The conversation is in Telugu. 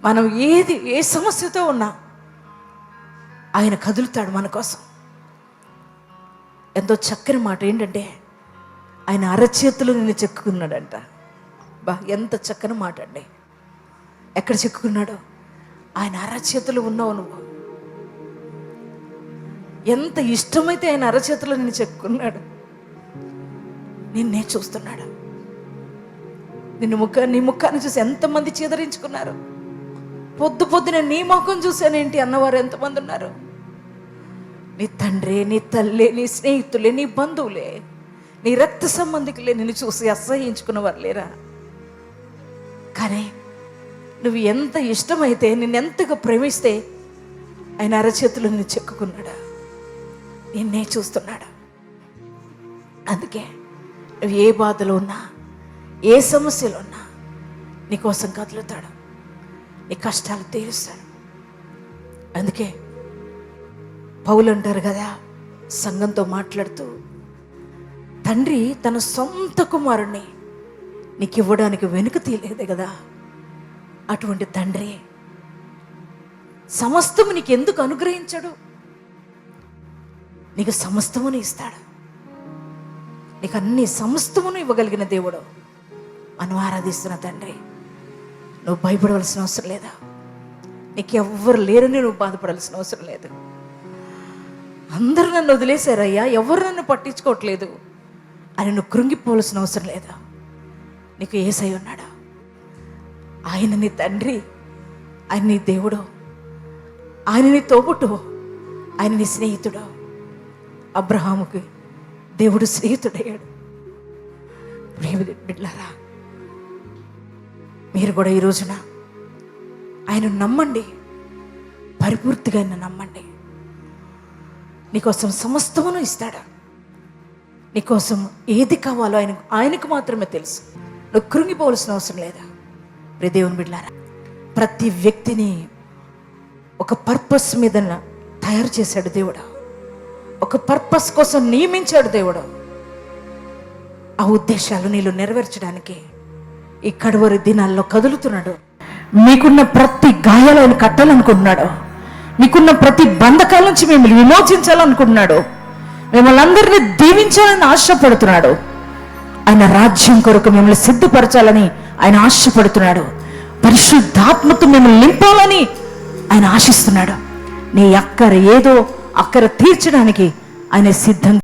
మనం ఏ సమస్యతో ఉన్నా ఆయన కదులుతాడు మన కోసం. ఎంతో చక్కని మాట ఏంటంటే, ఆయన అరచేతులు నిన్ను చెక్కుకున్నాడంట. ఎంత చక్కని మాట అండి. ఎక్కడ చెక్కుకున్నాడు? ఆయన అరచేతులు ఉన్నావు నువ్వు. ఎంత ఇష్టమైతే ఆయన అరచేతులు నిన్ను చెక్కుకున్నాడు. నిన్నే చూస్తున్నాడు. నీ ముఖాన్ని చూసి ఎంతమంది చీదరించుకున్నారు. పొద్దున నీ ముఖం చూసానేంటి అన్నవారు ఎంతమంది ఉన్నారు. నీ తండ్రి, నీ తల్లి, నీ స్నేహితులే, నీ బంధువులే, నీ రక్త సంబంధికులే నిన్ను చూసి అసహ్యించుకున్నవారు లేరా? కానీ నువ్వు ఎంత ఇష్టమైతే, నిన్నెంతగా ప్రేమిస్తే ఆయన అరచేతులు నిన్ను చెక్కుకున్నాడా. నిన్నే చూస్తున్నాడు. అందుకే నువ్వు ఏ బాధలో ఉన్నా, ఏ సమస్యలో ఉన్నా నీకోసం కదులుతాడు. నీ కష్టాలు తీరుస్తాడు. అందుకే పౌలు అంటారు కదా సంఘంతో మాట్లాడుతూ, తండ్రి తన సొంత కుమారుణ్ణి నీకు ఇవ్వడానికి వెనుక తీయలేదు కదా. అటువంటి తండ్రి సమస్తము నీకు ఎందుకు అనుగ్రహించడు? నీకు సమస్తమును ఇస్తాడు. నీకు అన్ని సమస్తమును ఇవ్వగలిగిన దేవుడు మనం ఆరాధిస్తున్న తండ్రి. నువ్వు భయపడవలసిన అవసరం లేదా. నీకు ఎవ్వరు లేరని నువ్వు బాధపడాల్సిన అవసరం లేదు. అందరూ నన్ను వదిలేశారయ్యా, ఎవరు నన్ను పట్టించుకోవట్లేదు అని నువ్వు కృంగిపోవలసిన అవసరం లేదా. నీకు యేసయ్య ఉన్నాడు. ఆయన నీ తండ్రి, ఆయన నీ దేవుడు, ఆయన నీ తోబుట్టు, ఆయన నీ స్నేహితుడు. అబ్రహాముకి దేవుడు స్నేహితుడయ్యాడు. బిడ్డలారా, మీరు కూడా ఈ రోజున ఆయన నమ్మండి, పరిపూర్తిగా ఆయన నమ్మండి. నీకోసం సమస్తమును ఇస్తాడు. నీకోసం ఏది కావాలో ఆయనకు మాత్రమే తెలుసు. నువ్వు కృంగిపోవలసిన అవసరం లేదా. దేవుని బిడ్డలారా, ప్రతి వ్యక్తిని ఒక పర్పస్ మీద తయారు చేశాడు దేవుడు. ఒక పర్పస్ కోసం నియమించాడు దేవుడు. ఆ ఉద్దేశాలు నీలో నెరవేర్చడానికి ఈ కడవరి దినాల్లో కదులుతున్నాడు. మీకున్న ప్రతి గాయాలు ఆయన కట్టాలనుకుంటున్నాడు. మీకున్న ప్రతి బంధకాల నుంచి మిమ్మల్ని విమోచించాలనుకుంటున్నాడు. మిమ్మల్ని అందరినీ దీవించాలని ఆశపడుతున్నాడు. ఆయన రాజ్యం కొరకు మిమ్మల్ని సిద్ధపరచాలని ఆయన ఆశపడుతున్నాడు. పరిశుద్ధాత్మతో మిమ్మల్ని నింపాలని ఆయన ఆశిస్తున్నాడు. నీ అక్కర ఏదో అక్కర తీర్చడానికి ఆయన సిద్ధం.